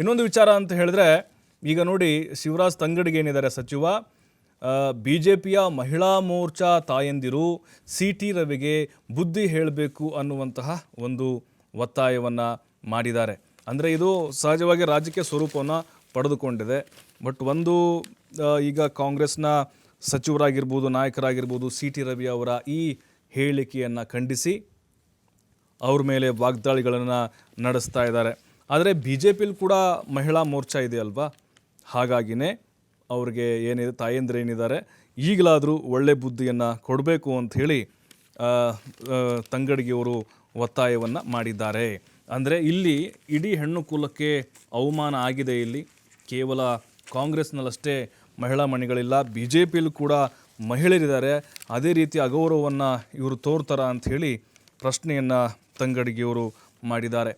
ಇನ್ನೊಂದು ವಿಚಾರ ಅಂತ ಹೇಳಿದ್ರೆ, ಈಗ ನೋಡಿ ಶಿವರಾಜ್ ತಂಗಡಿಗೆ ಏನಿದ್ದಾರೆ ಸಚಿವ, ಬಿ ಜೆ ಪಿಯ ಮಹಿಳಾ ಮೋರ್ಚಾ ತಾಯಂದಿರು ಸಿ ಟಿ ರವಿಗೆ ಬುದ್ಧಿ ಹೇಳಬೇಕು ಅನ್ನುವಂತಹ ಒಂದು ಒತ್ತಾಯವನ್ನು ಮಾಡಿದ್ದಾರೆ. ಅಂದರೆ ಇದು ಸಹಜವಾಗಿ ರಾಜಕೀಯ ಸ್ವರೂಪವನ್ನು ಪಡೆದುಕೊಂಡಿದೆ. ಬಟ್ ಒಂದು ಈಗ ಕಾಂಗ್ರೆಸ್ನ ಸಚಿವರಾಗಿರ್ಬೋದು, ನಾಯಕರಾಗಿರ್ಬೋದು, ಸಿ ಟಿ ರವಿ ಅವರ ಈ ಹೇಳಿಕೆಯನ್ನು ಖಂಡಿಸಿ ಅವ್ರ ಮೇಲೆ ವಾಗ್ದಾಳಿಗಳನ್ನು ನಡೆಸ್ತಾ ಇದ್ದಾರೆ. ಆದರೆ ಬಿ ಜೆ ಪಿಲಿ ಕೂಡ ಮಹಿಳಾ ಮೋರ್ಚಾ ಇದೆಯಲ್ವಾ, ಹಾಗಾಗಿನೇ ಅವ್ರಿಗೆ ಏನಿದೆ ತಾಯಂದ್ರೆ ಏನಿದ್ದಾರೆ ಈಗಲಾದರೂ ಒಳ್ಳೆ ಬುದ್ಧಿಯನ್ನು ಕೊಡಬೇಕು ಅಂಥೇಳಿ ತಂಗಡಿಗೆಯವರು ಒತ್ತಾಯವನ್ನು ಮಾಡಿದ್ದಾರೆ. ಅಂದರೆ ಇಲ್ಲಿ ಇಡೀ ಹೆಣ್ಣು ಕುಲಕ್ಕೆ ಅವಮಾನ ಆಗಿದೆ. ಇಲ್ಲಿ ಕೇವಲ ಕಾಂಗ್ರೆಸ್ನಲ್ಲಷ್ಟೇ ಮಹಿಳಾ ಮಣಿಗಳಿಲ್ಲ, ಬಿ ಜೆ ಪಿಯಲ್ಲೂ ಕೂಡ ಮಹಿಳೆಯರಿದ್ದಾರೆ. ಅದೇ ರೀತಿ ಅಗೌರವವನ್ನು ಇವರು ತೋರ್ತಾರ ಅಂಥೇಳಿ ಪ್ರಶ್ನೆಯನ್ನು ತಂಗಡಿಗೆಯವರು ಮಾಡಿದ್ದಾರೆ.